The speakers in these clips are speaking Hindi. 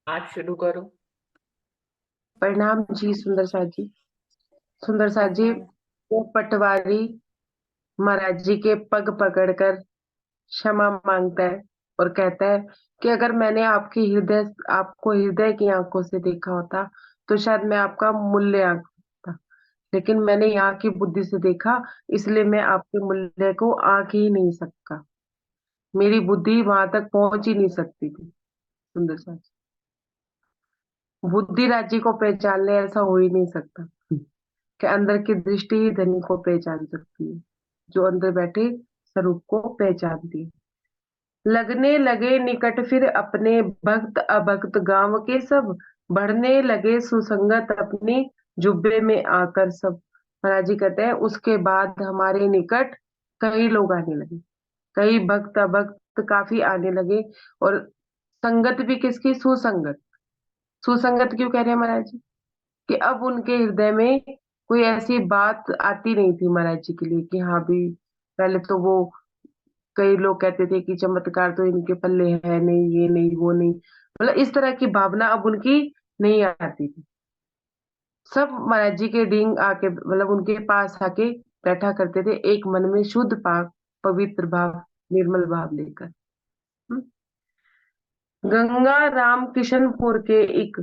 आज शुरू करो। प्रणाम जी सुंदर सा जी। सुंदर सा जी, प्रणाम। वो पटवारी महाराज जी के पग पकड़कर क्षमा मांगता है और कहता है कि अगर मैंने आपको हृदय की आंखों से देखा होता तो शायद मैं आपका मूल्य आंकता, लेकिन मैंने यहाँ की बुद्धि से देखा, इसलिए मैं आपके मूल्य को आंक ही नहीं सकता। मेरी बुद्धि वहां तक पहुंच ही नहीं सकती थी। सुंदर सा जी, बुद्धि राज्य को पहचान ले ऐसा हो ही नहीं सकता कि अंदर की दृष्टि ही धनी को पहचान सकती है, जो अंदर बैठे स्वरूप को पहचानती है। लगने लगे निकट फिर अपने भक्त अभक्त गांव के सब, बढ़ने लगे सुसंगत अपनी जुब्बे में आकर सब। महाराज जी कहते हैं उसके बाद हमारे निकट कई लोग आने लगे, कई भक्त अभक्त काफी आने लगे। और संगत भी किसकी? सुसंगत। सुसंगत क्यों कह रहे हैं महाराज जी? कि अब उनके हृदय में कोई ऐसी बात आती नहीं थी महाराज जी के लिए कि हाँ भी, पहले तो वो कई लोग कहते थे कि चमत्कार तो इनके पल्ले है नहीं, ये नहीं वो नहीं, मतलब इस तरह की भावना अब उनकी नहीं आती थी। सब महाराज जी के डींग आके मतलब उनके पास आके बैठा करते थे, एक मन में शुद्ध पाक पवित्र भाव निर्मल भाव लेकर। हम्म। गंगा राम किशनपुर के एक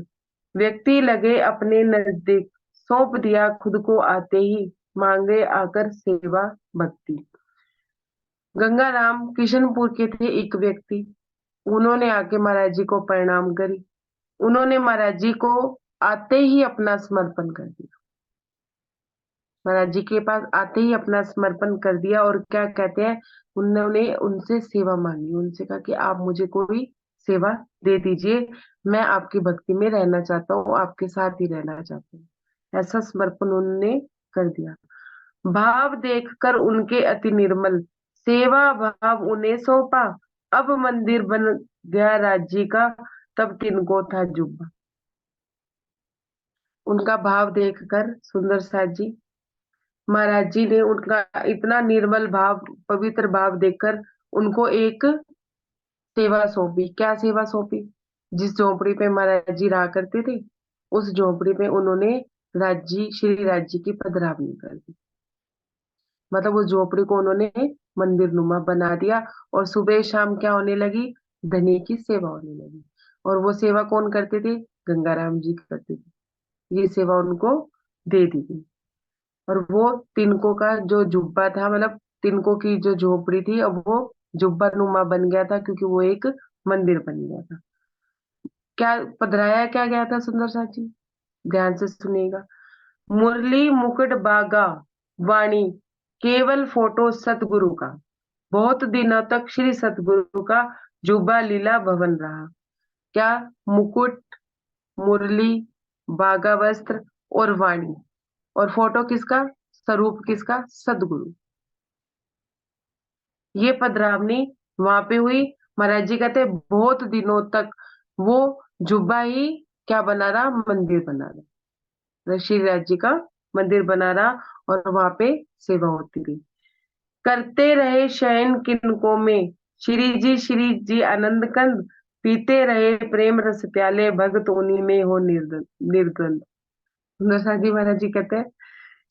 व्यक्ति लगे अपने नजदीक, सौंप दिया खुद को आते ही, मांगे आकर सेवा भक्ति। गंगाराम किशनपुर के थे एक व्यक्ति, उन्होंने आके महाराज जी को प्रणाम करी। उन्होंने महाराज जी को आते ही अपना समर्पण कर दिया। महाराज जी के पास आते ही अपना समर्पण कर दिया और क्या कहते हैं, उन्होंने उनसे सेवा मांगी, उनसे कहा कि आप मुझे कोई सेवा दे दीजिए, मैं आपकी भक्ति में रहना चाहता हूँ, आपके साथ ही रहना चाहता हूँ। ऐसा समर्पण उन्होंने कर दिया। भाव देखकर उनके अति निर्मल, सेवा भाव उन्हें सौंपा, अब मंदिर बन गया राज्य का, तब तिनको था जुब्बा। उनका भाव देखकर सुंदर साथ जी, महाराज जी ने उनका इतना निर्मल भाव पवित्र भाव देखकर उनको एक सेवा सौंपी। क्या सेवा सौंपी? जिस झोपड़ी पे महाराज जी रहा करते थे, उस झोपड़ी पे उन्होंने राज्य श्री राज्य की पधरावनी कर दी। मतलब उस झोपड़ी को उन्होंने मंदिर नुमा बना दिया, और सुबह शाम क्या होने लगी? धनी की सेवा होने लगी। और वो सेवा कौन करते थे? गंगाराम जी करते थे। ये सेवा उनको दे दी गई। और वो तिनको का जो जुब्बा था, मतलब तिनको की जो झोपड़ी थी, अब वो जुब्बा नुमा बन गया था, क्योंकि वो एक मंदिर बन गया था। क्या पधराया क्या गया था सुंदर साची? ध्यान से सुनिएगा। मुरली मुकुट बागा वाणी, केवल फोटो सतगुरु का, बहुत दिनों तक श्री सतगुरु का जुबा लीला भवन रहा। क्या? मुकुट, मुरली, बागा वस्त्र और वाणी, और फोटो किसका? स्वरूप किसका? सदगुरु। ये पधरावनी वहां पे हुई। महाराज जी कहते बहुत दिनों तक वो जुब्बा ही क्या बना रहा? मंदिर बना रहा, श्री राज जी का मंदिर बना रहा, और वहां पे सेवा होती रही। करते रहे शयन किनकों में, श्री जी आनंद कंद, पीते रहे प्रेम रस प्याले, भगत उन्हीं में हो निर्द्वंद। सुंदर सा जी महाराज जी कहते हैं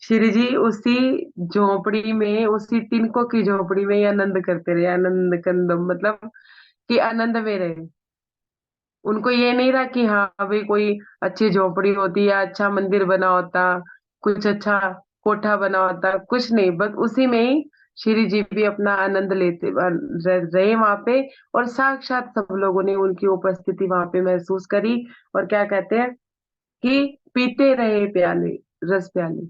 श्री जी उसी झोपड़ी में, उसी तिनको की झोपड़ी में ही आनंद करते रहे, आनंद कंदम, मतलब कि आनंद में रहे। उनको ये नहीं रहा कि हाँ भाई कोई अच्छी झोपड़ी होती या अच्छा मंदिर बना होता, कुछ अच्छा कोठा बना होता, कुछ नहीं, बस उसी में ही श्री जी भी अपना आनंद लेते रहे वहां पे। और साक्षात सब लोगों ने उनकी उपस्थिति वहां पे महसूस करी। और क्या कहते हैं कि पीते रहे प्याले, रस प्याले,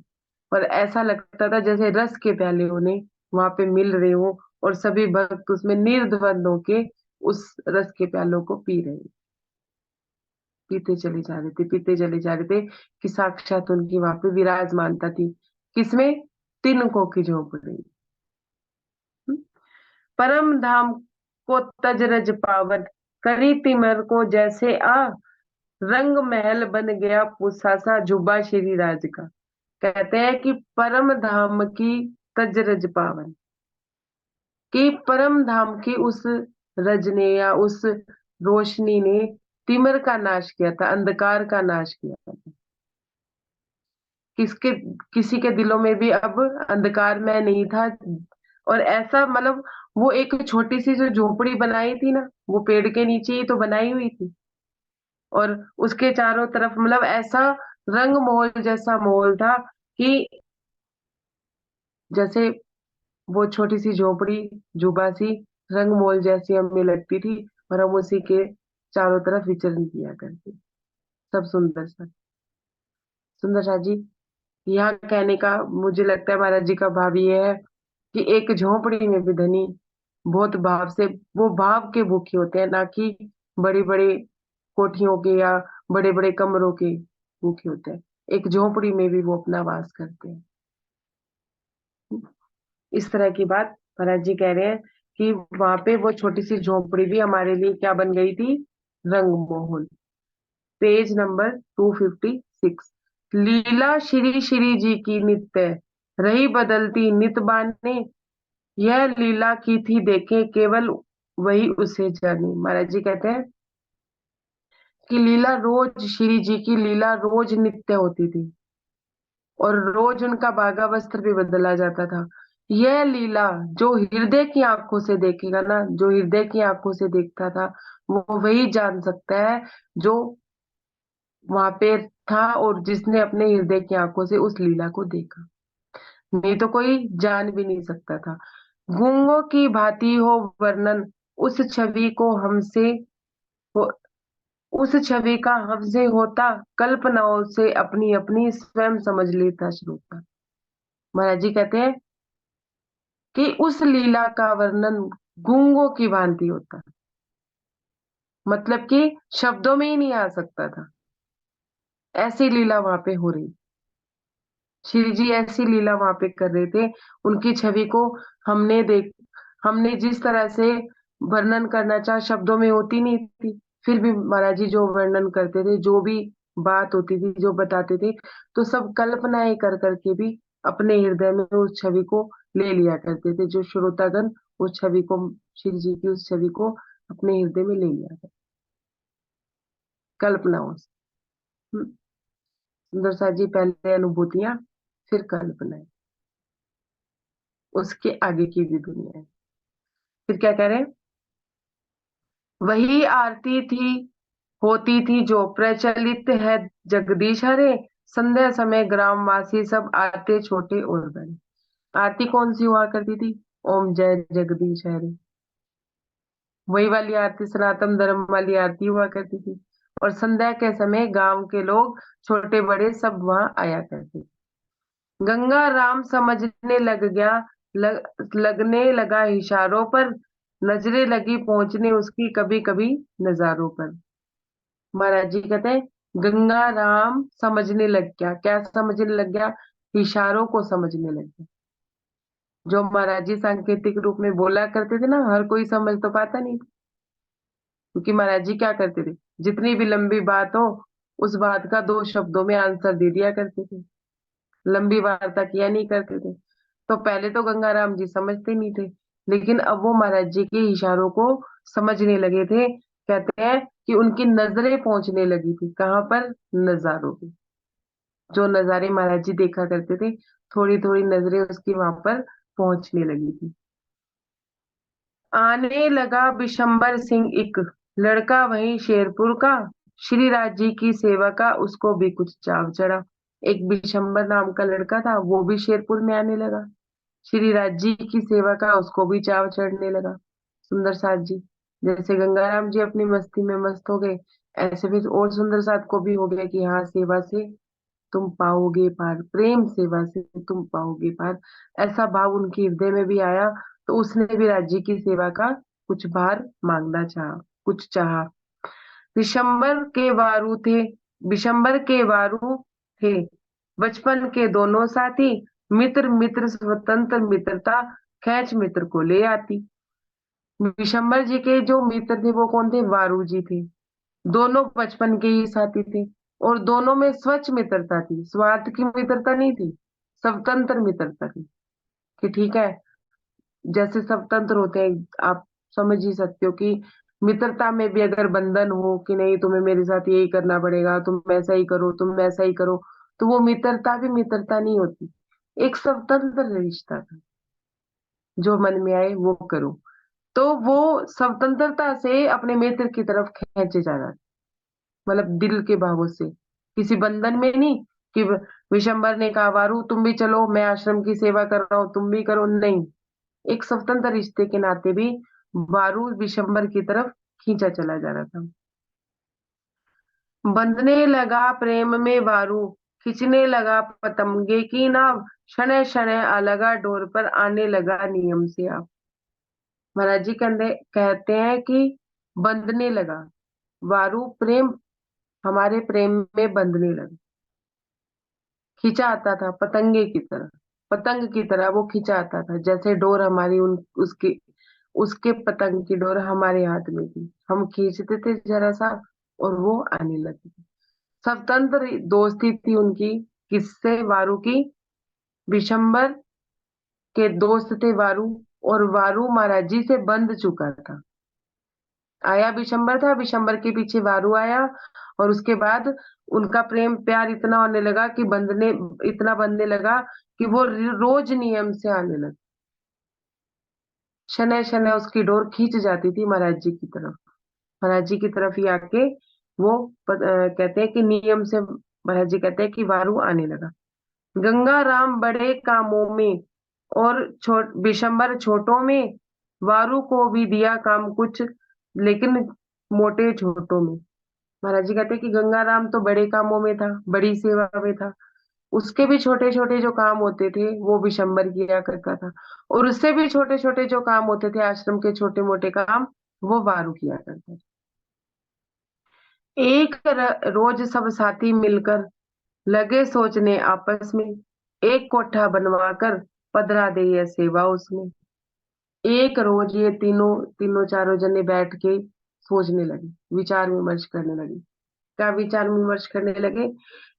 और ऐसा लगता था जैसे रस के प्याले उन्हें वहां पे मिल रहे हो, और सभी भक्त उसमें निर्द्वंद होके उस रस के प्यालों को पी रहे, पीते चले जा रहे थे, पीते चले जा रहे थे, कि साक्षात उनकी वहां पे विराजमानता थी। किसमें? तिनको की झोपड़ी। परम धाम को तज रज पावन, करी तिमर को जैसे आ, रंग महल बन गया पूसा सा जुबा श्री राज का। कहते हैं कि परम धाम की तज रज पावन, कि परम धाम की उस रज ने या उस रोशनी ने तिमिर का नाश किया था, अंधकार का नाश किया था। किसके किसी के दिलों में भी अब अंधकार में नहीं था। और ऐसा मतलब वो एक छोटी सी जो झोपड़ी बनाई थी ना, वो पेड़ के नीचे ही तो बनाई हुई थी। और उसके चारों तरफ मतलब ऐसा रंग महल जैसा माहौल था कि जैसे वो छोटी सी झोपड़ी जुबा सी रंग महल जैसी हमें लगती थी, और हम उसी के चारों तरफ विचरण किया करते। सब सुंदर सा, सुंदर सा जी। यहाँ कहने का मुझे लगता है महाराज जी का भाव ये है कि एक झोपड़ी में भी धनी बहुत भाव से, वो भाव के भूखे होते हैं, ना कि बड़ी बड़ी कोठियों के या बड़े बड़े कमरों के भूखे होते हैं। एक झोपड़ी में भी वो अपना वास करते हैं। इस तरह की बात महाराज जी कह रहे हैं कि वहां पे वो छोटी सी झोपड़ी भी हमारे लिए क्या बन गई थी, रंगमोहन। Page number 256। लीला श्री श्री जी की नित्य रही बदलती नित बाने, यह लीला की थी देखे केवल वही उसे जानी। महाराज जी कहते हैं कि लीला रोज, श्री जी की लीला रोज नित्य होती थी, और रोज उनका बागा वस्त्र भी बदला जाता था। यह लीला जो हृदय की आंखों से देखेगा ना, जो हृदय की आंखों से देखता था, वो वही जान सकता है जो वहां पे था और जिसने अपने हृदय की आंखों से उस लीला को देखा। नहीं तो कोई जान भी नहीं सकता था। गूंगों की भांति हो वर्णन उस छवि को हमसे हो, उस छवि का हमसे होता, कल्पनाओं से अपनी अपनी स्वयं समझ लेता श्रोता। महाराज जी कहते हैं कि उस लीला का वर्णन गूंगों की भांति होता, मतलब कि शब्दों में ही नहीं आ सकता था। ऐसी लीला वहां पे हो रही, श्री जी ऐसी लीला वहां पे कर रहे थे। उनकी छवि को हमने हमने जिस तरह से वर्णन करना चाहा, शब्दों में होती नहीं थी, फिर भी महाराज जी जो वर्णन करते थे, जो भी बात होती थी, जो बताते थे, तो सब कल्पनाएं कर करके भी अपने हृदय में उस छवि को ले लिया करते थे। जो श्रोतागण उस छवि को, श्री जी की उस छवि को अपने हृदय में ले लिया करते, कल्पनाओं से। सुंदर सा जी, पहले अनुभूतियां, फिर कल्पनाएं, उसके आगे की भी दुनिया है। फिर क्या कह रहे हैं, वही आरती थी होती थी जो प्रचलित है जगदीश हरे, संध्या समय ग्रामवासी सब आते छोटे और बड़े। आरती कौन सी हुआ करती थी, ओम जय जगदीश हरे, वही वाली आरती, सनातन धर्म वाली आरती हुआ करती थी। और संध्या के समय गांव के लोग छोटे बड़े सब वहां आया करते थे। गंगा राम समझने लग गया, लगने लगा इशारों पर, नजरें लगी पहुंचने उसकी कभी कभी नजारों पर। महाराज जी कहते हैं गंगा राम समझने लग गया, क्या समझने लग गया, इशारों को समझने लग गया। जो महाराज जी सांकेतिक रूप में बोला करते थे ना, हर कोई समझ तो पाता नहीं था, क्योंकि महाराज जी क्या करते थे, जितनी भी लंबी बात हो, उस बात का 2 शब्दों में आंसर दे दिया करते थे, लंबी वार्ता किया नहीं करते थे। तो पहले तो गंगाराम जी समझते नहीं थे, लेकिन अब वो महाराज जी के इशारों को समझने लगे थे। कहते हैं कि उनकी नजरें पहुंचने लगी थी, कहाँ पर, नजारों पे। जो नजारे महाराज जी देखा करते थे, थोड़ी थोड़ी नजरें उसकी वहां पर पहुंचने लगी थी। आने लगा बिशंबर सिंह एक लड़का वहीं शेरपुर का, श्री राज जी की सेवा का उसको भी कुछ चाव चढ़ा। एक बिशंबर नाम का लड़का था, वो भी शेरपुर में आने लगा। श्री राज जी की सेवा का उसको भी चाव चढ़ने लगा। सुंदर साथ जी, जैसे गंगाराम जी अपनी मस्ती में मस्त हो गए, ऐसे भी और सुंदर साथ को भी हो गया कि हाँ, सेवा से तुम पाओगे पार, प्रेम सेवा से तुम पाओगे पार। ऐसा भाव उनके हृदय में भी आया, तो उसने भी राज्य की सेवा का कुछ भार मांगना चाहा, कुछ चाहा। दिसंबर के वारू थे, दिसंबर के वारू थे बचपन के दोनों साथी, मित्र मित्र स्वतंत्र मित्रता खैच मित्र को ले आती। विशंबर जी के जो मित्र थे वो कौन थे, वारू जी थे। दोनों बचपन के ही साथी थे, और दोनों में स्वच्छ मित्रता थी, स्वार्थ की मित्रता नहीं थी, स्वतंत्र मित्रता थी। कि ठीक है, जैसे स्वतंत्र होते हैं, आप समझ ही सकते हो कि मित्रता में भी अगर बंधन हो कि नहीं तुम्हें मेरे साथ यही करना पड़ेगा, तुम ऐसा ही करो, तुम वैसा ही करो, तो वो मित्रता भी मित्रता नहीं होती। एक स्वतंत्र रिश्ता था, जो मन में आए वो करो। तो वो स्वतंत्रता से अपने मित्र की तरफ खींचे जा रहा था, मतलब दिल के भावों से, किसी बंधन में नहीं कि विशंबर ने कहा वारू तुम भी चलो, मैं आश्रम की सेवा कर रहा हूँ तुम भी करो, नहीं। एक स्वतंत्र रिश्ते के नाते भी वारू विशंबर की तरफ खींचा चला जा रहा था। बंधने लगा प्रेम में वारू, खींचने लगा पतंगे की नाव, क्षण क्षण अलगा डोर पर आने लगा नियम से आप। महाराज जी कहते हैं कि बंधने लगा वारू, प्रेम हमारे प्रेम में बंधने लगा, खींचा आता था पतंगे की तरह, पतंग की तरह वो खींचा आता था, जैसे डोर हमारी उन उसकी उसके पतंग की डोर हमारे हाथ में थी, हम खींचते थे जरा सा और वो आने लगती थी। स्वतंत्र दोस्ती थी उनकी, किससे? वारू की। विशंबर के दोस्त थे वारू, और वारू महाराज जी से बंध चुका था। आया विशंबर था, विशंबर के पीछे वारू आया, और उसके बाद उनका प्रेम प्यार इतना होने लगा कि बंधने इतना बंधने लगा कि वो रोज नियम से आने लगा। शनै शनै उसकी डोर खींच जाती थी महाराज जी की तरफ, महाराज जी की तरफ ही आके वो कहते हैं कि नियम से महाराज जी कहते हैं कि वारू आने लगा। गंगा राम बड़े कामों में और विशंबर छोटों में, वारू को भी दिया काम कुछ लेकिन मोटे छोटों में। महाराज जी कहते हैं कि गंगाराम तो बड़े कामों में था, बड़ी सेवा में था, उसके भी छोटे छोटे जो काम होते थे वो विशंबर किया करता था, और उससे भी छोटे छोटे जो काम होते थे आश्रम के छोटे मोटे काम, वो वारू किया करता था। एक रोज सब साथी मिलकर लगे सोचने आपस में, एक कोठा बनवाकर पधरा दे यह सेवा उसमें। एक रोज ये तीनों तीनों चारों जने बैठ के सोचने लगे, विचार विमर्श करने लगे। क्या विचार विमर्श करने लगे?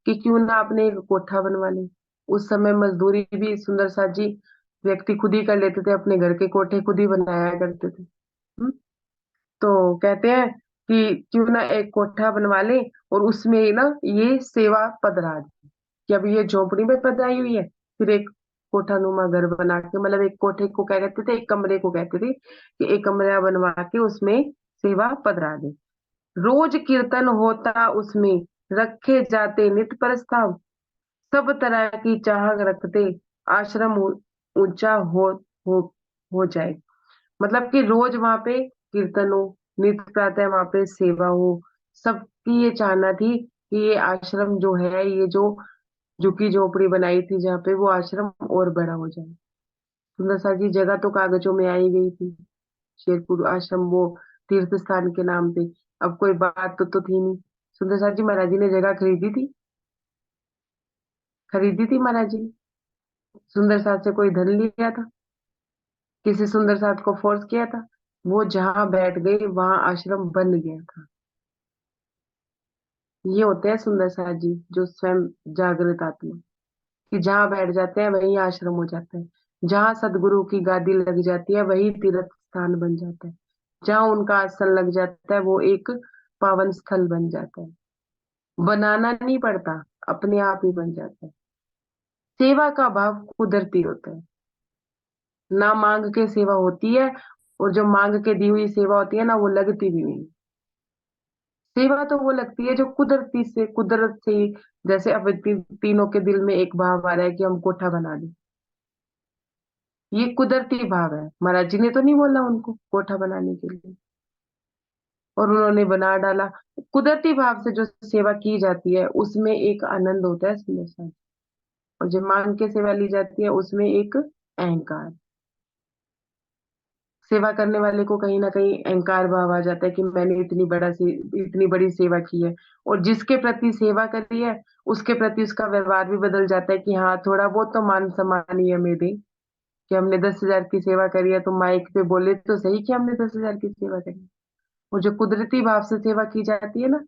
कि क्यों ना अपने एक कोठा बनवा ले। उस समय मजदूरी भी सुंदर सा जी व्यक्ति खुद ही कर लेते थे, अपने घर के कोठे खुद ही बनाया करते थे। तो कहते हैं कि क्यों ना एक कोठा बनवा ले, और उसमें ही ना ये सेवा पधरा दे, कि अभी ये झोपड़ी में पधराई हुई है, फिर एक कोठा नुमा घर बना के, मतलब एक कोठे को क्या कहते थे, एक कमरे को कहते थे कि एक कमरा बनवा के उसमें सेवा पधरा दे। रोज कीर्तन होता उसमें, रखे जाते नित प्रस्ताव, सब तरह की चाह रखते, आश्रम ऊंचा हो हो जाए। मतलब कि रोज वहां पे कीर्तन हो, नित्य प्रातः वहां पे सेवा हो, सबकी ये चाहना थी कि ये आश्रम जो है, ये जो झुकी झोपड़ी बनाई थी जहाँ पे, वो आश्रम और बड़ा हो जाए। सुंदर सा जी जगह तो कागजों में आई गई थी, शेरपुर आश्रम वो तीर्थ स्थान के नाम पे, अब कोई बात तो थी नहीं। सुंदर सा जी महाराज जी ने जगह खरीदी थी, खरीदी थी महाराज जी ने। सुंदर साथ से कोई धन लिया था, किसी सुंदर साथ को फोर्स किया था? वो जहां बैठ गई वहां आश्रम बन गया था। ये होते हैं सुंदर साथ जी, जो स्वयं जागृत आत्मा, कि जहां बैठ जाते हैं वहीं आश्रम हो जाता है, जहां सदगुरु की गादी लग जाती है वही तीर्थ स्थान बन जाता है, जहां उनका आसन लग जाता है वो एक पावन स्थल बन जाता है। बनाना नहीं पड़ता, अपने आप ही बन जाता है। सेवा का भाव कुदरती होता है, ना मांग के सेवा होती है, और जो मांग के दी हुई सेवा होती है ना, वो लगती भी नहीं। सेवा तो वो लगती है जो कुदरती से, कुदरत से ही, जैसे अब तीनों के दिल में एक भाव आ रहा है कि हम कोठा बना दें, ये कुदरती भाव है। महाराज जी ने तो नहीं बोला उनको कोठा बनाने के लिए, और उन्होंने बना डाला। कुदरती भाव से जो सेवा की जाती है उसमें एक आनंद होता है सुंदर सा, और जो मांग के सेवा ली जाती है उसमें एक अहंकार, सेवा करने वाले को कहीं ना कहीं अहंकार भाव आ जाता है कि मैंने इतनी बड़ी सेवा की है, और जिसके प्रति सेवा करी है उसके प्रति उसका व्यवहार भी बदल जाता है कि हाँ थोड़ा बहुत तो मान सम्मान ही हमें दे, कि हमने 10,000 की सेवा करी है तो माइक पे बोले तो सही कि हमने 10,000 की सेवा करी। और जो कुदरती भाव से सेवा की जाती है ना,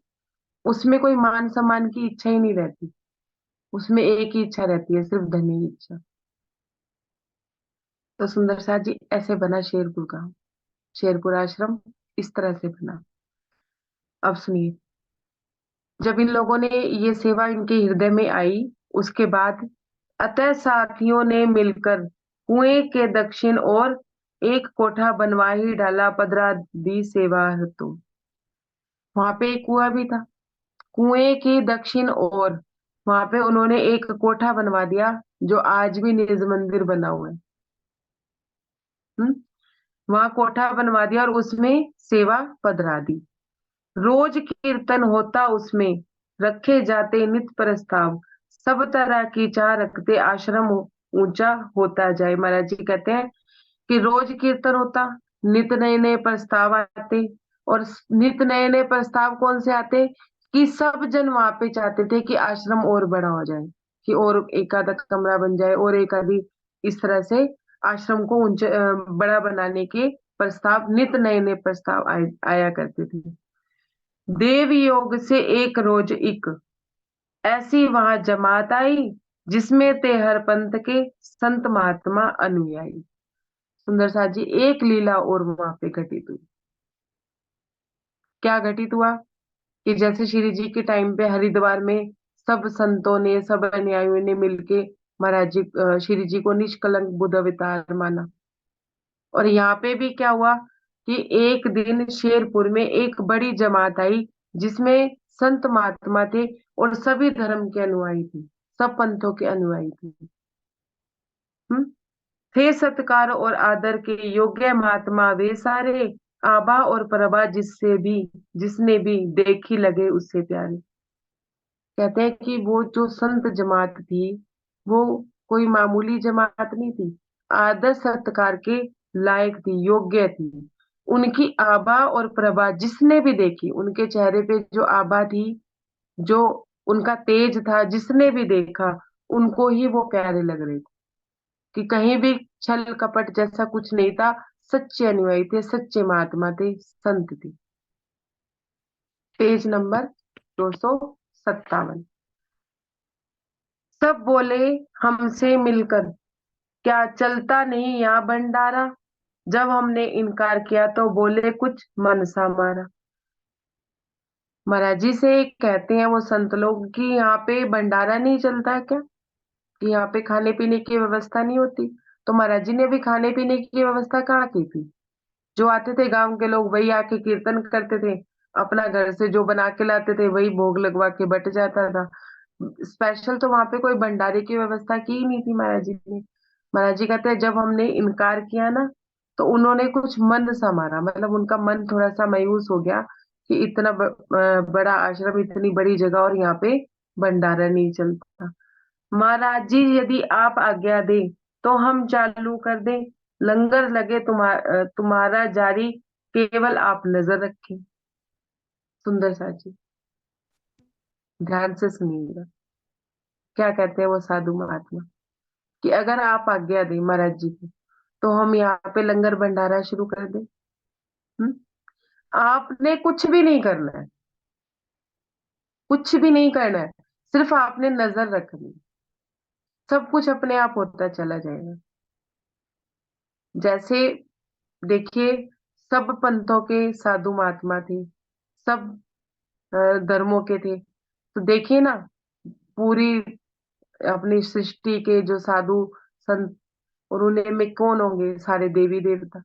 उसमें कोई मान सम्मान की इच्छा ही नहीं रहती, उसमें एक ही इच्छा रहती है, सिर्फ धन की इच्छा। तो सुंदर सा जी ऐसे बना शेरपुर का, शेरपुर आश्रम। इस तरह से बना। अब सुनिए, जब इन लोगों ने ये सेवा इनके हृदय में आई, उसके बाद अतः साथियों ने मिलकर कुएं के दक्षिण ओर एक कोठा बनवा ही डाला, पधरा दी सेवा हेतु। वहां पे एक कुआं भी था, कुएं की दक्षिण ओर वहां पे उन्होंने एक कोठा बनवा दिया, जो आज भी निज मंदिर बना हुआ है। हम्म। वहां कोठा बनवा दिया और उसमें सेवा पधरा दी। रोज कीर्तन होता उसमें, रखे जाते नित प्रस्ताव, सब तरह की चाह रखते आश्रम ऊंचा होता जाए। महाराज जी कहते हैं कि रोज कीर्तन होता, नित नए नए प्रस्ताव आते। और नित नए नए प्रस्ताव कौन से आते? कि सब जन वहां पे चाहते थे कि आश्रम और बड़ा हो जाए, कि और एक आधा कमरा बन जाए, और एक आधी, इस तरह से आश्रम को ऊंचे बड़ा बनाने के प्रस्ताव, नित नए नए प्रस्ताव आया करते थे। देव योग से एक रोज एक ऐसी वहां जमात आई, जिसमें थे हर पंथ के संत महात्मा अनुयायी। सुंदर सा जी, एक लीला और वहां पे घटित हुई। क्या घटित हुआ? कि जैसे श्री जी के टाइम पे हरिद्वार में सब संतों ने, सब अनुयायियों ने मिलके महाराज जी, श्री जी को निष्कलंक बुद्ध अवतार माना। और यहाँ पे भी क्या हुआ कि एक दिन शेरपुर में एक बड़ी जमात आई, जिसमें संत महात्मा थे और सभी धर्म के अनुयायी थे, सब पंथों के अनुयायी थे। हम्म। थे सत्कार और आदर के योग्य महात्मा वे सारे, आभा और प्रभा जिससे भी, जिसने भी देखी लगे उससे प्यारे। कहते हैं कि वो जो संत जमात थी, वो कोई मामूली जमात नहीं थी, आदर सत्कार के लायक थी, योग्य थी। उनकी आभा और प्रभा जिसने भी देखी, उनके चेहरे पे जो आभा थी, जो उनका तेज था, जिसने भी देखा उनको ही वो प्यारे लग रहे थे। कि कहीं भी छल कपट जैसा कुछ नहीं था, सच्चे अनुयायी थे, सच्चे महात्मा थे, संत थे। Page number 257। सब बोले हमसे मिलकर, क्या चलता नहीं यहाँ भंडारा? जब हमने इनकार किया तो बोले कुछ मन सा मारा। महाराज जी से कहते हैं वो संत लोग कि यहाँ पे भंडारा नहीं चलता है क्या, कि यहाँ पे खाने पीने की व्यवस्था नहीं होती? तो महाराज जी ने भी खाने पीने की व्यवस्था कहाँ की थी? जो आते थे गांव के लोग वही आके कीर्तन करते थे, अपना घर से जो बना के लाते थे वही भोग लगवा के बट जाता था। स्पेशल तो वहां पे कोई भंडारे की व्यवस्था की ही नहीं थी महाराज जी ने। महाराज जी कहते हैं जब हमने इनकार किया ना, तो उन्होंने कुछ मन सा मारा, मतलब उनका मन थोड़ा सा मायूस हो गया कि इतना बड़ा आश्रम, इतनी बड़ी जगह, और यहाँ पे भंडारा नहीं चलता। महाराज जी यदि आप आज्ञा दे तो हम चालू कर दें, लंगर लगे तुम्हारा जारी, केवल आप नजर रखें। सुंदर सा जी, ध्यान से सुनिएगा। क्या कहते हैं वो साधु महात्मा, कि अगर आप आज्ञा दें महाराज जी की, तो हम यहाँ पे लंगर भंडारा शुरू कर दें। हम्म? आपने कुछ भी नहीं करना है, कुछ भी नहीं करना है, सिर्फ आपने नजर रखनी है। सब कुछ अपने आप होता चला जाएगा। जैसे देखिए, सब पंथों के साधु महात्मा थे, सब अ, धर्मों के थे। तो देखिए ना, पूरी अपनी सृष्टि के जो साधु संत, और उन्हीं में कौन होंगे? सारे देवी देवता।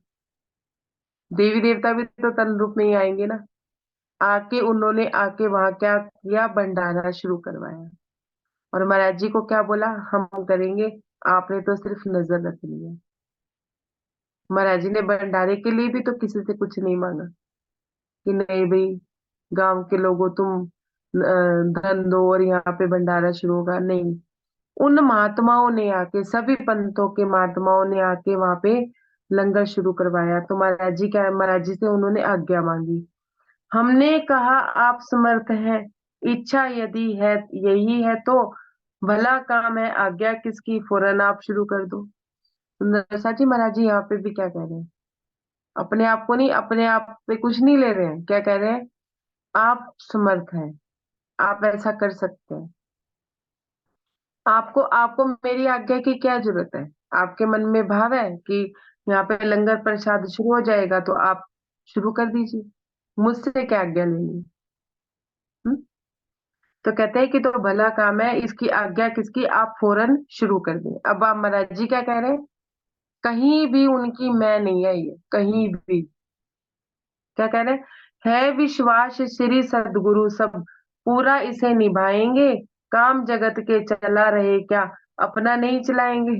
देवी देवता भी तो तन रूप में ही आएंगे ना। आके उन्होंने आके वहां क्या किया? भंडारा शुरू करवाया। और महाराज जी को क्या बोला? हम करेंगे, आपने तो सिर्फ नजर रखनी है। महाराज जी ने भंडारे के लिए भी तो किसी से कुछ नहीं मांगा कि नहीं भाई, गांव के लोगों तुम धन दो और यहाँ पे भंडारा शुरू होगा, नहीं। उन महात्माओं ने आके, सभी पंथों के महात्माओं ने आके वहां पे लंगर शुरू करवाया। तो महाराज जी क्या, महाराज जी से उन्होंने आज्ञा मांगी। हमने कहा आप समर्थ हैं, इच्छा यदि है यही है तो भला काम है, आज्ञा किसकी, फौरन आप शुरू कर दो। सुंदर सा जी, महाराज जी यहाँ पे भी क्या कह रहे हैं? अपने आप को नहीं, अपने आप पे कुछ नहीं ले रहे हैं, क्या कह रहे हैं? आप समर्थ हैं, आप ऐसा कर सकते हैं। आपको आपको मेरी आज्ञा की क्या जरूरत है? आपके मन में भाव है कि यहाँ पे लंगर प्रसाद शुरू हो जाएगा तो आप शुरू कर दीजिए, मुझसे क्या आज्ञा लेनी। हम्म? तो कहते हैं कि तो भला काम है, इसकी आज्ञा किसकी, आप फौरन शुरू कर दें। अब आप महाराज जी क्या कह रहे हैं, कहीं भी उनकी मैं नहीं आई है, कहीं भी। क्या कह रहे हैं, है विश्वास श्री सद्गुरु सब, पूरा इसे निभाएंगे, काम जगत के चला रहे क्या, अपना नहीं चलाएंगे।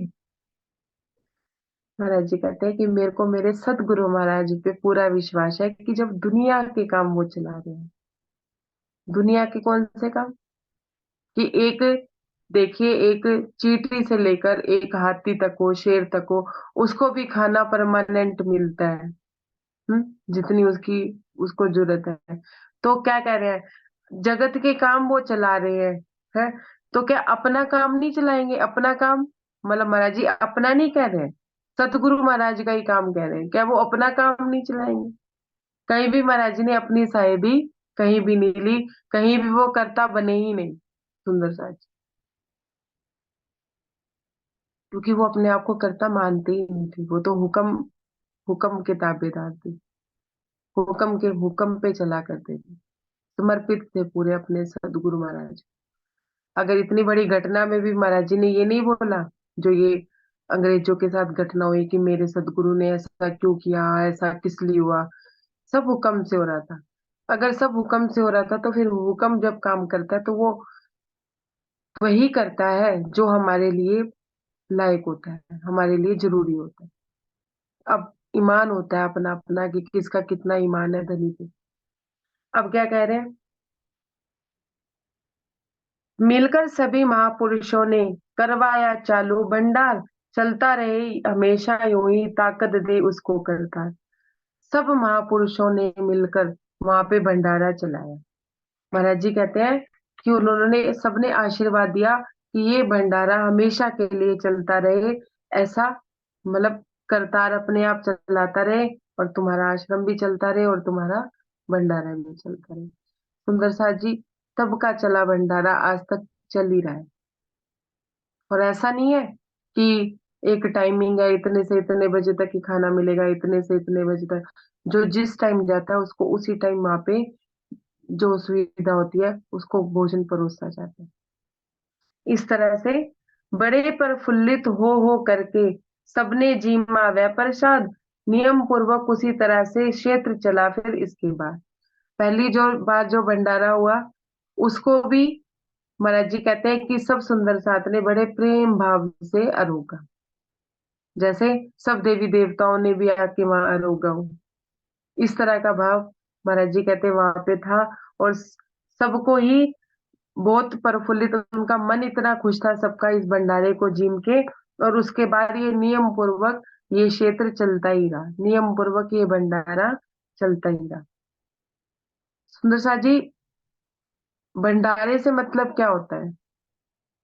महाराज जी कहते हैं कि मेरे को मेरे सतगुरु महाराज जी पे पूरा विश्वास है कि जब दुनिया के काम वो चला रहे हैं, दुनिया के कौन से काम, कि एक, देखिए एक चींटी से लेकर एक हाथी तक हो, शेर तक हो, उसको भी खाना परमानेंट मिलता है। जितनी उसकी उसको जरूरत है। तो क्या कह रहे हैं, जगत के काम वो चला रहे हैं। तो क्या अपना काम नहीं चलाएंगे, अपना काम, मतलब महाराज जी अपना नहीं कह रहे हैं, सतगुरु महाराज का ही काम कह रहे हैं, क्या वो अपना काम नहीं चलाएंगे। कहीं भी महाराज जी ने अपनी साहेबी कहीं भी नहीं ली, कहीं भी वो कर्ता बने ही नहीं, सुंदर साज, क्योंकि वो अपने आप को कर्ता मानते ही नहीं थे, वो तो हुक्म, हुक्म के ताबेदार थे, हुक्म के हुक्म पे चला करते थे, समर्पित थे पूरे अपने सदगुरु महाराज। अगर इतनी बड़ी घटना में भी महाराज जी ने ये नहीं बोला, जो ये अंग्रेजों के साथ घटना हुई कि मेरे सदगुरु ने ऐसा क्यों किया, ऐसा किस लिए हुआ, सब हुक्म से हो रहा था। अगर सब हुक्म से हो रहा था तो फिर हुक्म जब काम करता है तो वो वही करता है जो हमारे लिए लायक होता है, हमारे लिए जरूरी होता है। अब ईमान होता है अपना अपना कि किसका कितना ईमान है धनी पे। अब क्या कह रहे हैं, मिलकर सभी महापुरुषों ने करवाया चालू भंडार, चलता रहे हमेशा यूं ही, ताकत दे उसको करतार। सब महापुरुषों ने मिलकर वहां पे भंडारा चलाया। महाराज जी कहते हैं कि उन्होंने सबने आशीर्वाद दिया कि ये भंडारा हमेशा के लिए चलता रहे, ऐसा, मतलब करतार अपने आप चलाता रहे, और तुम्हारा आश्रम भी चलता रहे और तुम्हारा भंडारा भी चलता रहे। सुंदर साथ जी, तब का चला भंडारा आज तक चल ही रहा है। और ऐसा नहीं है कि एक टाइमिंग है, इतने से इतने बजे तक ही खाना मिलेगा, इतने से इतने बजे तक, जो जिस टाइम जाता है उसको उसी टाइम वहां पे जो सुविधा होती है उसको भोजन परोसा जाता है। इस तरह से बड़े प्रफुल्लित हो करके सबने जीमा वह प्रसाद, नियम पूर्वक उसी तरह से क्षेत्र चला फिर इसके बाद। पहली जो बार जो भंडारा हुआ उसको भी महाराज जी कहते हैं कि सब सुंदर साथ ने बड़े प्रेम भाव से अरोगा, जैसे सब देवी देवताओं ने भी आके वहां अरोगा हो, इस तरह का भाव महाराज जी कहते वहां पे था। और सबको ही बहुत प्रफुल्लित, उनका मन इतना खुश था सबका इस भंडारे को जीम के। और उसके बाद ये नियम पूर्वक ये क्षेत्र चलता ही रहा, नियम पूर्वक ये भंडारा चलता ही रहा। सुंदर सा जी, भंडारे से मतलब क्या होता है,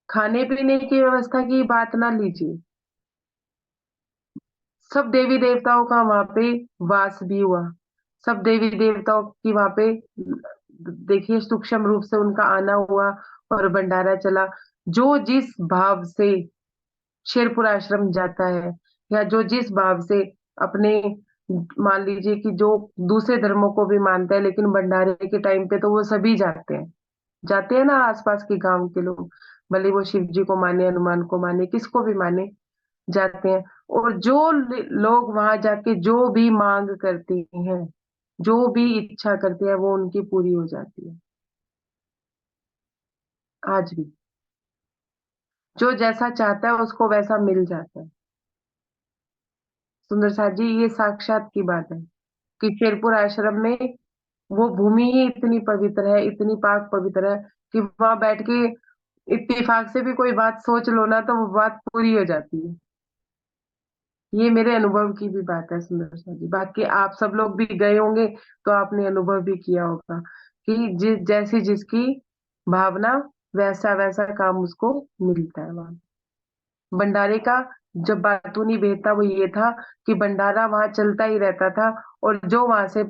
खाने पीने की व्यवस्था की बात ना लीजिए, सब देवी देवताओं का वहां पे वास भी हुआ, सब देवी देवताओं की वहां पे देखिए सूक्ष्म रूप से उनका आना हुआ और भंडारा चला। जो जिस भाव से शेरपुर आश्रम जाता है, या जो जिस भाव से अपने, मान लीजिए कि जो दूसरे धर्मों को भी मानता है, लेकिन भंडारे के टाइम पे तो वो सभी जाते हैं ना, आसपास के गांव के लोग, भले वो शिव जी को माने, हनुमान को माने, किसको भी माने, जाते हैं। और जो लोग वहां जाके जो भी मांग करते हैं, जो भी इच्छा करते हैं, वो उनकी पूरी हो जाती है आज भी। जो जैसा चाहता है उसको वैसा मिल जाता है। सुंदर साथ जी, ये साक्षात की बात है कि शेरपुर आश्रम में वो भूमि ही इतनी पवित्र है, इतनी पाक पवित्र है कि वहां बैठ के इत्तेफाक से भी कोई बात सोच लो ना तो वो बात पूरी हो जाती है। ये मेरे अनुभव की भी बात है सुंदर सा जी, बाकी आप सब लोग भी गए होंगे तो आपने अनुभव भी किया होगा कि जैसी जिसकी भावना वैसा वैसा काम उसको मिलता है वहां। भंडारे का जब बातूनी भेद था वो ये था कि भंडारा वहां चलता ही रहता था, और जो वहां से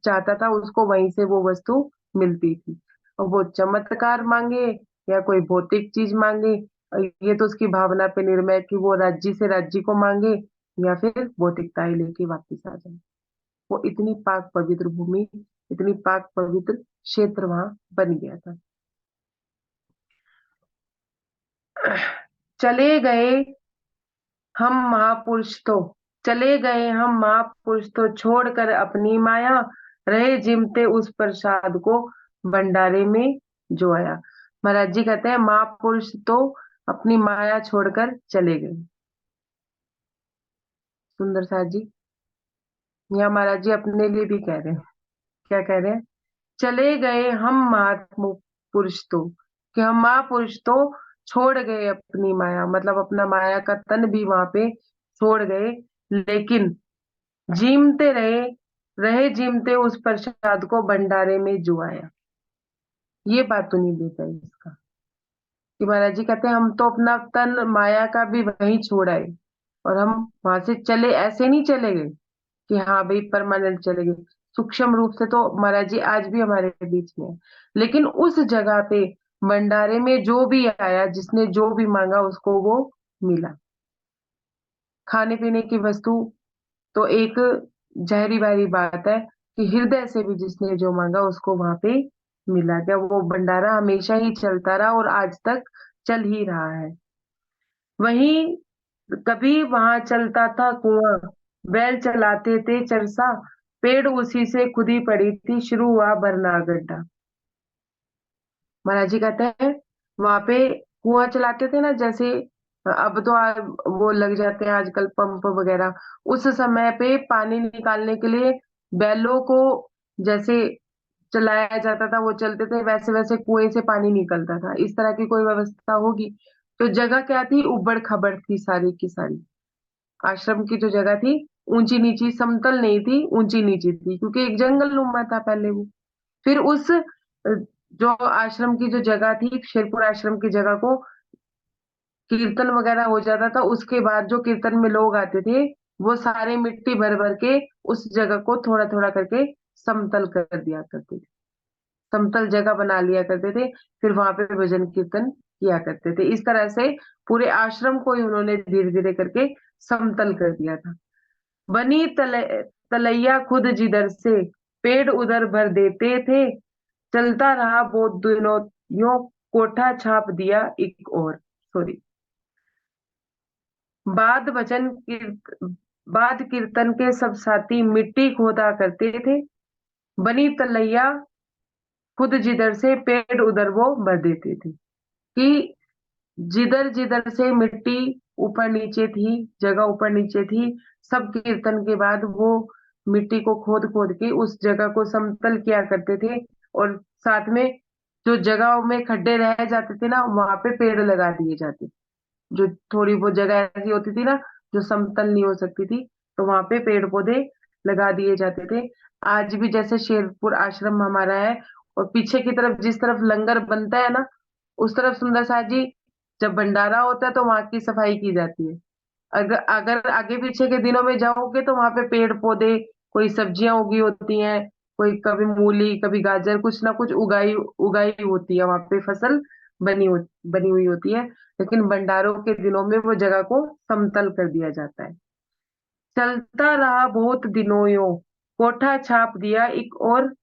चाहता था उसको वहीं से वो वस्तु मिलती थी। और वो चमत्कार मांगे या कोई भौतिक चीज मांगे, ये तो उसकी भावना पे निर्भर है कि वो राज्य से राज्य को मांगे या फिर भौतिकताएं लेके वापिस आ जाए। वो इतनी पाक पवित्र भूमि, इतनी पाक पवित्र क्षेत्र वहां बन गया था। चले गए हम महापुरुष तो चले गए हम महापुरुष तो छोड़कर अपनी माया, रहे जिमते उस प्रसाद को भंडारे में जो आया। महाराज जी कहते हैं महापुरुष तो अपनी माया छोड़कर चले गए। सुंदर साथ जी, यहाँ महाराज जी अपने लिए भी कह रहे हैं। क्या कह रहे हैं? चले गए हम महात्मा पुरुष तो, कि हम महापुरुष तो छोड़ गए अपनी माया, मतलब अपना माया का तन भी वहां पे छोड़ गए, लेकिन जीमते रहे, रहे जीमते उस प्रसाद को भंडारे में जुआया। ये बात तो नहीं देता है इसका, कि महाराज जी कहते हैं हम तो अपना तन माया का भी वहीं छोड़ आए, और हम वहां से चले, ऐसे नहीं चले गए कि हाँ भाई परमानेंट चले गए। सूक्ष्म रूप से तो महाराज जी आज भी हमारे बीच में है, लेकिन उस जगह पे भंडारे में जो भी आया, जिसने जो भी मांगा उसको वो मिला। खाने पीने की वस्तु तो एक जहरी भरी बात है, कि हृदय से भी जिसने जो मांगा उसको वहां पे मिला। क्या वो भंडारा हमेशा ही चलता रहा और आज तक चल ही रहा है। वहीं कभी वहां चलता था कुआं, बैल चलाते थे चरसा, पेड़ उसी से खुदी पड़ी थी, शुरू हुआ भरना गड्ढा। महाराज जी कहते हैं वहां पे कुआं चलाते थे ना, जैसे अब तो वो लग जाते हैं आजकल पंप वगैरह। उस समय पे पानी निकालने के लिए बैलों को जैसे चलाया जाता था, वो चलते थे, वैसे वैसे कुएं से पानी निकलता था। इस तरह की कोई व्यवस्था होगी तो जगह क्या थी, उबड़ खाबड़ थी सारी की सारी। आश्रम की जो जगह थी ऊंची नीची, समतल नहीं थी, ऊंची नीची थी, क्योंकि एक जंगल नुमा था पहले वो। फिर उस जो आश्रम की जो जगह थी, शेरपुर आश्रम की जगह को कीर्तन वगैरह हो जाता था, उसके बाद जो कीर्तन में लोग आते थे वो सारे मिट्टी भर भर के उस जगह को थोड़ा थोड़ा करके समतल कर दिया करते थे, समतल जगह बना लिया करते थे। फिर वहां पे भजन कीर्तन किया करते थे। इस तरह से पूरे आश्रम को ही उन्होंने धीरे धीरे करके समतल कर दिया था। बनी तलैया खुद जिधर से, पेड़ उधर भर देते थे, चलता रहा बहुत दिनों यो, कोठा छाप दिया एक और। सॉरी, बाद भजन बाद कीर्तन के सब साथी मिट्टी खोदा करते थे, बनी तलैया खुद जिधर से, पेड़ उधर वो भर देते थे। कि जिधर जिधर से मिट्टी ऊपर नीचे थी, जगह ऊपर नीचे थी, सब कीर्तन के बाद वो मिट्टी को खोद खोद के उस जगह को समतल किया करते थे। और साथ में जो जगह में खड्डे रह जाते थे ना, वहां पे पेड़ लगा दिए जाते। जो थोड़ी बहुत जगह ऐसी होती थी ना जो समतल नहीं हो सकती थी, तो वहां पे पेड़ पौधे लगा दिए जाते थे। आज भी जैसे शेरपुर आश्रम हमारा है, और पीछे की तरफ जिस तरफ लंगर बनता है ना, उस तरफ सुंदर साथ जी जब भंडारा होता है तो वहां की सफाई की जाती है। अगर अगर आगे पीछे के दिनों में जाओगे तो वहां पे पेड़ पौधे, कोई सब्जियां उगी होती हैं, कोई कभी मूली कभी गाजर, कुछ ना कुछ उगाई उगाई होती है वहां पे, फसल बनी हो, बनी हुई होती है। लेकिन भंडारों के दिनों में वो जगह को समतल कर दिया जाता है। चलता रहा बहुत दिनों यो, कोठा छाप दिया एक और,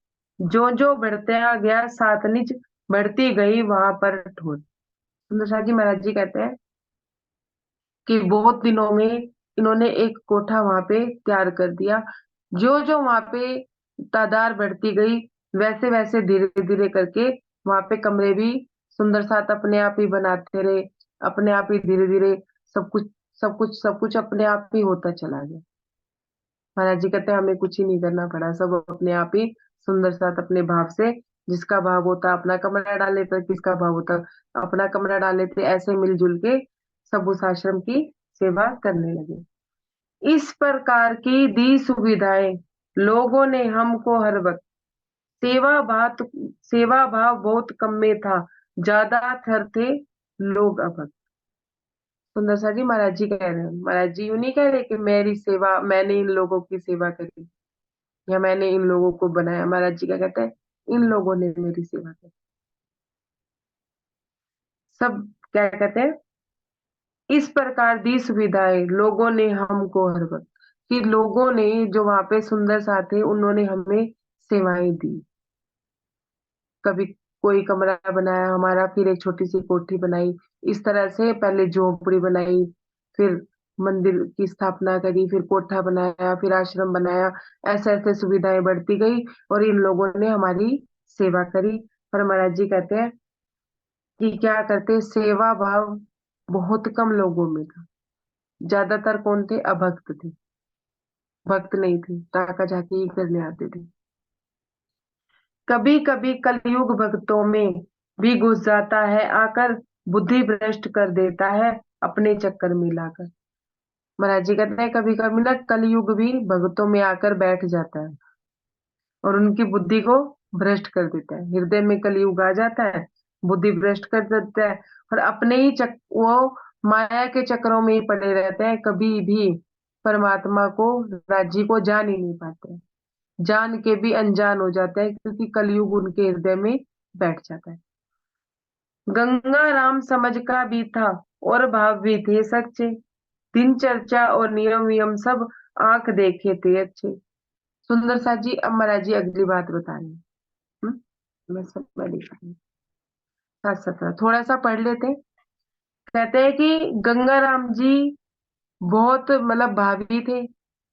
जो बढ़ता गया सातनिज, बढ़ती गई वहां पर ठोर। सुंदर शाह जी महाराज जी कहते हैं कि बहुत दिनों में इन्होंने एक कोठा वहां पे तैयार कर दिया। जो जो वहां पे तादाद बढ़ती गई, वैसे वैसे धीरे धीरे करके वहां पे कमरे भी सुंदर साथ अपने आप ही बनाते रहे। अपने आप ही धीरे धीरे सब कुछ सब कुछ अपने आप ही होता चला गया। महाराज जी कहते हैं हमें कुछ ही नहीं करना पड़ा, सब अपने आप ही सुंदर साथ अपने भाव से, जिसका भाव होता अपना कमरा डाल लेता, किसका भाव होता अपना कमरा डाल लेते, ऐसे मिलजुल के सब उस आश्रम की सेवा करने लगे। इस प्रकार की दी सुविधाएं लोगों ने हमको हर वक्त, सेवा भाव सेवा भाव बहुत कम में था, ज्यादा थर थे लोग अब। सुंदर सा जी महाराज जी कह रहे हैं, महाराज जी यूं नहीं कह रहे कि मेरी सेवा, मैंने इन लोगों की सेवा करी या मैंने इन लोगों को बनाया। महाराज जी क्या कहते हैं, इन लोगों ने मेरी सेवा की। सब क्या कहते हैं, इस प्रकार दी सुविधाएं लोगों ने हमको हर वक्त, कि लोगों ने जो वहां पे सुंदर सा थे उन्होंने हमें सेवाएं दी। कभी कोई कमरा बनाया हमारा, फिर एक छोटी सी कोठी बनाई। इस तरह से पहले झोपड़ी बनाई, फिर मंदिर की स्थापना करी, फिर कोठा बनाया, फिर आश्रम बनाया। ऐसे ऐसे सुविधाएं बढ़ती गई और इन लोगों ने हमारी सेवा करी। पर महाराज जी कहते हैं कि क्या करते, सेवा भाव बहुत कम लोगों में था। ज्यादातर कौन थे? अभक्त थे, भक्त नहीं थे, ताका झाकी ही करने आते थे। कभी कभी कलयुग भक्तों में भी घुस जाता है आकर, बुद्धि भ्रष्ट कर देता है अपने चक्कर में लाकर। महाराज जी कहते हैं कभी कभी ना कलयुग भी भक्तों में आकर बैठ जाता है और उनकी बुद्धि को भ्रष्ट कर देता है। हृदय में कलयुग आ जाता है, बुद्धि भ्रष्ट कर देता है और अपने ही वो माया के चक्रों में ही पड़े रहते हैं, कभी भी परमात्मा को, राज्य को जान ही नहीं पाते। जान के भी अनजान हो जाते हैं क्योंकि कलयुग उनके हृदय में बैठ जाता है। गंगा राम समझ का भी था और भाव भी थे सच्चे, दिन चर्चा और नियम वियम सब आंख देखे थे अच्छे। सुंदर सा जी अब महाराज जी अगली बात बता रहे हैं। मैं सब मैं लिखा हूँ। 7-17 थोड़ा सा पढ़ लेते हैं। कहते हैं कि गंगा राम जी बहुत मतलब भावी थे,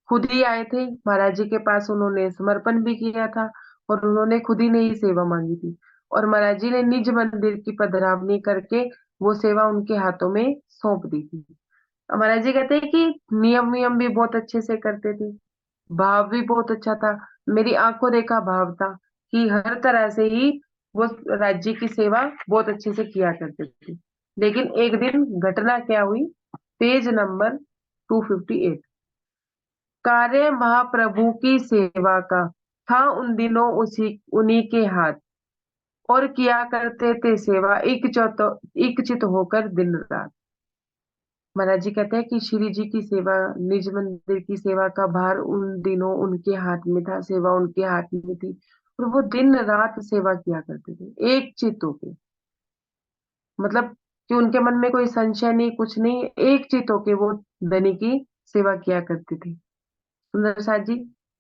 खुद ही आए थे महाराज जी के पास, उन्होंने समर्पण भी किया था और उन्होंने खुद ही ने ही सेवा मांगी थी। और महाराज जी ने निज मंदिर की पधरावनी करके वो सेवा उनके हाथों में सौंप दी थी। अब महाराज जी कहते हैं कि नियम नियम भी बहुत अच्छे से करते थे, भाव भी बहुत अच्छा था। मेरी आंखों देखा भाव था कि हर तरह से ही वो राज्य की सेवा बहुत अच्छे से किया करते थे। लेकिन एक दिन घटना क्या हुई, पेज नंबर 258। कार्य महाप्रभु की सेवा का था उन दिनों उसी उन्हीं के हाथ, और किया करते थे सेवा इच्छित होकर दिन रात। महाराज जी कहते हैं कि श्री जी की सेवा, निज मंदिर की सेवा का भार उन दिनों उनके हाथ में था, सेवा उनके हाथ में थी और वो दिन रात सेवा किया करते थे एक चित्त होके। मतलब कि उनके मन में कोई संशय नहीं, कुछ नहीं, एक चित्त होके वो धनी की सेवा किया करते थे। सुंदर साथ जी,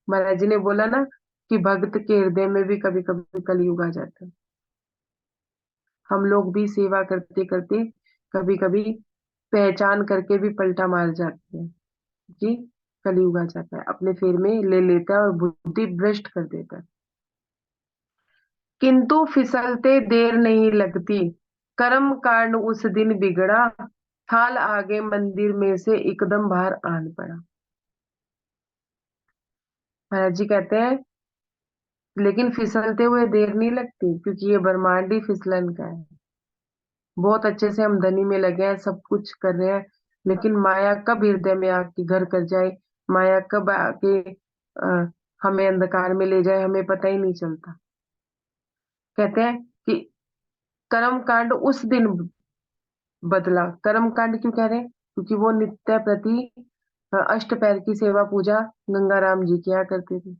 महाराज जी ने बोला ना कि भक्त के हृदय में भी कभी कभी कलयुग आ जाता है। हम लोग भी सेवा करते करते कभी कभी पहचान करके भी पलटा मार जाते हैं कि कलयुग आ जाता है, अपने फेर में ले लेता है और बुद्धि भ्रष्ट कर देता है। किंतु फिसलते देर नहीं लगती, कर्म कांड उस दिन बिगड़ा, थाल आगे मंदिर में से एकदम बाहर आन पड़ा। महाराज जी कहते हैं लेकिन फिसलते हुए देर नहीं लगती, क्योंकि ये ब्रह्मांड ही फिसलन का है। बहुत अच्छे से हम धनी में लगे हैं, सब कुछ कर रहे हैं, लेकिन माया कब हृदय में आके घर कर जाए, माया कब आके हमें अंधकार में ले जाए, हमें पता ही नहीं चलता। कहते हैं कि कर्म कांड उस दिन बदला। कर्म कांड क्यों कह रहे हैं? क्योंकि वो नित्य प्रति अष्ट पैर की सेवा पूजा गंगा राम जी किया करते थे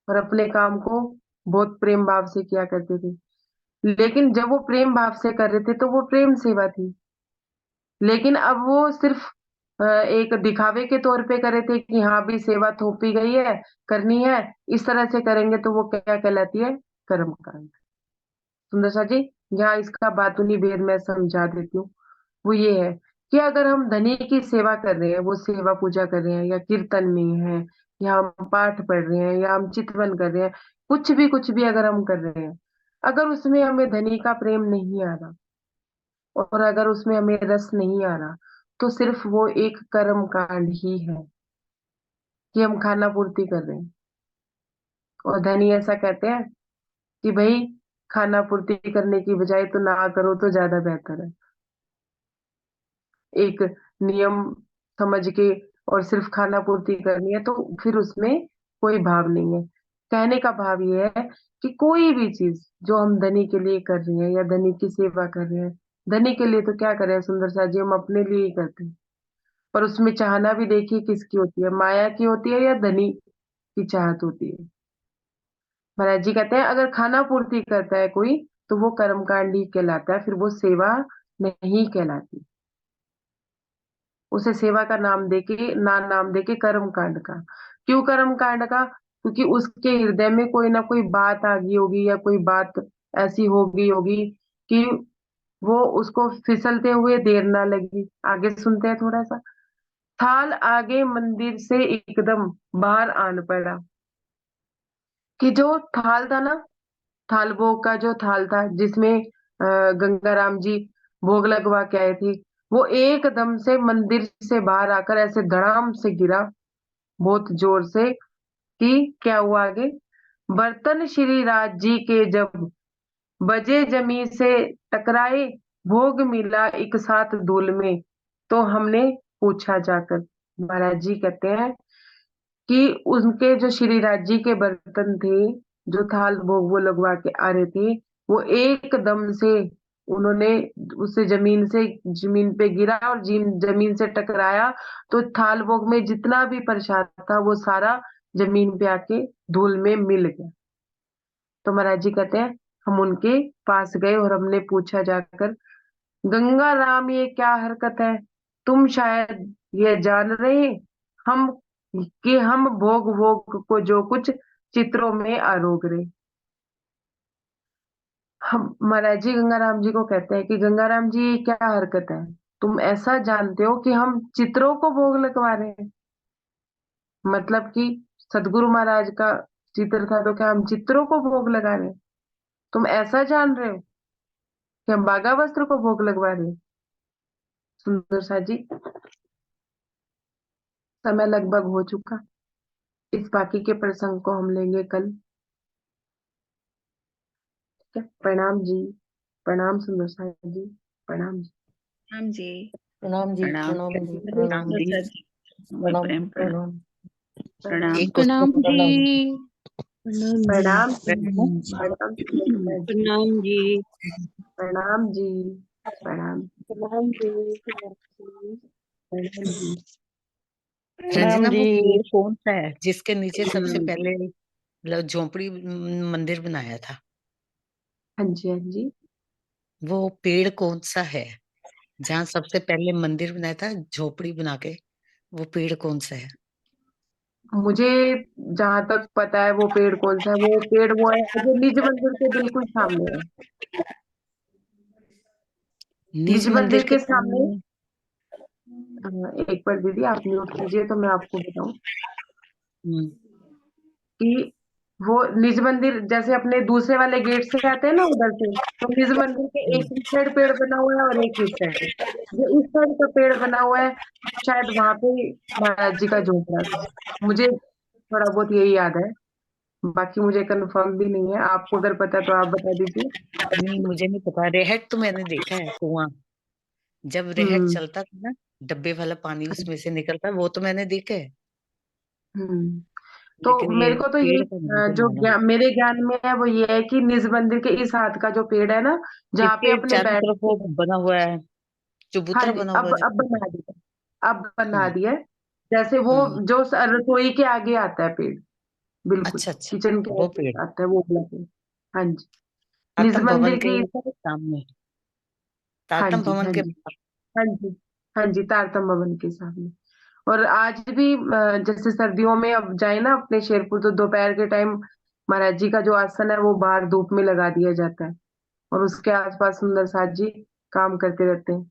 और अपने काम को बहुत प्रेम भाव से किया करते थे। लेकिन जब वो प्रेम भाव से कर रहे थे तो वो प्रेम सेवा थी, लेकिन अब वो सिर्फ एक दिखावे के तौर पे करे थे कि हाँ भी सेवा थोपी गई है, करनी है, इस तरह से करेंगे तो वो क्या कहलाती है? कर्म कांड। सुंदर सा जी, यहाँ इसका बातूनी भेद मैं समझा देती हूँ। वो ये है कि अगर हम धनी की सेवा कर रहे हैं, वो सेवा पूजा कर रहे हैं या कीर्तन में है या हम पाठ पढ़ रहे हैं या हम चितवन कर रहे हैं, कुछ भी अगर हम कर रहे हैं, अगर उसमें हमें धनी का प्रेम नहीं आ रहा और अगर उसमें हमें रस नहीं आ रहा, तो सिर्फ वो एक कर्म कांड ही है कि हम खाना पूर्ति कर रहे हैं। और धनी ऐसा कहते हैं कि भाई खाना पूर्ति करने की बजाय तो ना करो तो ज्यादा बेहतर है। एक नियम समझ के और सिर्फ खाना पूर्ति करनी है तो फिर उसमें कोई भाव नहीं है। कहने का भाव ये है कि कोई भी चीज जो हम धनी के लिए कर रहे हैं या धनी की सेवा कर रहे हैं, धनी के लिए तो क्या कर रहे हैं सुंदर सा जी, हम अपने लिए ही करते हैं। पर उसमें चाहना भी देखिए किसकी होती है, माया की होती है या धनी की चाहत होती है। महाराज जी कहते हैं अगर खाना पूर्ति करता है कोई तो वो कर्मकांड ही कहलाता है, फिर वो सेवा नहीं कहलाती। उसे सेवा का नाम देके कर्म कांड का। क्यों कर्म कांड का? क्योंकि उसके हृदय में कोई ना कोई बात आ गई होगी, या कोई बात ऐसी हो गई होगी कि वो उसको फिसलते हुए देर ना लगी। आगे सुनते हैं थोड़ा सा। थाल आगे मंदिर से एकदम बाहर आन पड़ा। कि जो थाल था ना, थाल भोग का जो थाल था जिसमें गंगाराम जी भोग लगवा के आए थे, वो एकदम से मंदिर से बाहर आकर ऐसे धड़ाम से गिरा, बहुत जोर से। कि क्या हुआ आगे? बर्तन श्री राज जी के जब बजे जमीन से टकराए, भोग मिला एक साथ धूल में। तो हमने पूछा जाकर, महाराज जी कहते हैं कि उनके जो श्री राज जी के बर्तन थे, जो थाल भोग वो लगवा के आ रहे थे, वो एकदम से उन्होंने उसे जमीन पे गिरा और जमीन से टकराया। तो थाल भोग में जितना भी प्रसाद था वो सारा जमीन पे आके धूल में मिल गया। तो महाराज जी कहते हैं हम उनके पास गए और हमने पूछा जाकर, गंगा राम ये क्या हरकत है? तुम शायद ये जान रहे हम कि हम भोग भोग को जो कुछ चित्रों में आरोग रहे। हम महाराज जी गंगाराम जी को कहते हैं कि गंगाराम जी ये क्या हरकत है? तुम ऐसा जानते हो कि हम चित्रों को भोग लगवा रहे हैं? मतलब कि सदगुरु महाराज का चित्र था तो क्या हम चित्रों को भोग लगा रहे हैं? तुम ऐसा जान रहे हो कि हम बागा वस्त्र को भोग लगवा रहे हैं? सुंदर सा जी, समय लगभग हो चुका। इस बाकी के प्रसंग को हम लेंगे कल। ठीक है, प्रणाम जी। प्रणाम सुंदर सा जी। प्रणाम जी। प्रणाम जी। प्रणाम जी, प्रणाम प्रणाम जी, कैसे प्रणाम सुंदर जी, सर जी? प्रणाम, प्रेम प्रणाम प्रणाम। प्रणाम एक प्रणाम क्वेश्चन जी। प्रणाम। प्रणाम जी। प्रणाम प्रणाम सुंदर सा जी। प्रणाम जी। प्रणाम जी। प्रणाम। प्रणाम जी। प्रणाम जी। रंजना, प्रणाम वो जी। पेड़ कौन सा है जिसके नीचे सबसे हम्म, पहले मतलब झोपड़ी मंदिर बनाया था? हाँ जी हाँ जी। वो पेड़ कौन सा है जहाँ सबसे पहले मंदिर बनाया था झोपड़ी बना के? वो पेड़ कौन सा है? मुझे जहां तक पता है वो पेड़ कौन सा है, वो पेड़ वो है जो निज मंदिर के बिल्कुल सामने है। निज निज मंदिर मंदिर के के सामने। सामने? एक बार दीदी आप म्यूट कीजिए तो मैं आपको बताऊं हम्म, कि वो निज मंदिर जैसे अपने दूसरे वाले गेट से आते हैं ना उधर से, तो निज मंदिर के हम्म, एक इस साइड पेड़ बना हुआ है और एक इस साइड। जो इस साइड का पेड़ बना हुआ है, शायद वहां पे ही महाराज जी का झोपड़ा था। मुझे थोड़ा बहुत यही याद है, बाकी मुझे कंफर्म भी नहीं है। आपको अगर पता है तो आप बता दीजिए। नहीं, मुझे नहीं पता। रेहट तो मैंने देखा है, कुआं। जब रेहट हम्म। चलता था ना, डब्बे वाला पानी उसमें से निकलता, वो तो मैंने देखा है। हम्म। तो लेकिन ये मेरे को तो यही पेड़ का नहीं मुझे मालूम। मेरे ज्ञान में है वो ये है कि निज मंदिर के इस हाथ का जो पेड़ है ना, जहाँ पे इसके अपने चारों बैठ तरफ वो के। बना हुआ है, हाँ चबूतरा जी, बना हुआ है अब जिसके ऊपर। बना दिया। अब बना हम्म, दिया है। जैसे वो हम्म। जो रसोई के आगे आता है पेड़, बिल्कुल अच्छा, अच्छा। किचन के वो आगे पेड़ आता है वो वाला पेड़। हाँ जी। निज तातम भवन मंदिर के की। सामने। हाँ तातम जी भवन हाँ के जी। बाहर। हाँ जी। हाँ जी, तारतम भवन के सामने। और आज भी जैसे सर्दियों में अब जाए ना अपने शेरपुर, तो दोपहर के टाइम महाराज जी का जो आसन है वो बाहर धूप में लगा दिया जाता है। और उसके आसपास सुंदर साथ जी काम करते रहते हैं,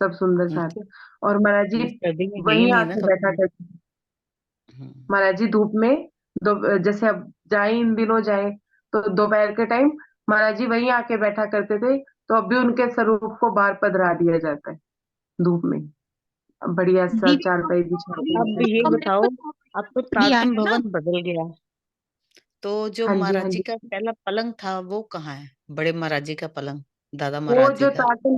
सब सुंदर साथ। तो और महाराज जी मैं सर्दी में गई वहीं नहीं ना आके बैठा कभी। करते। हम्म, महाराज जी धूप में जैसे अब जाए, इन दिनों जाए तो दोपहर के टाइम महाराज जी वहीं आके बैठा करते थे। तो अब भी उनके स्वरूप को बाहर पधरा दिया जाता है धूप में। बढ़िया सा दीदी चारपाई बिछा के अब ये कमरे बताओ, पर अब तो भी तातम आया ना। भवन बदल गया, तो जो हाँ जी महाराज हाँ जी जी। का पहला पलंग था वो कहाँ है? बड़े महाराज जी का पलंग, दादा वो महाराज जी जो का। तारतम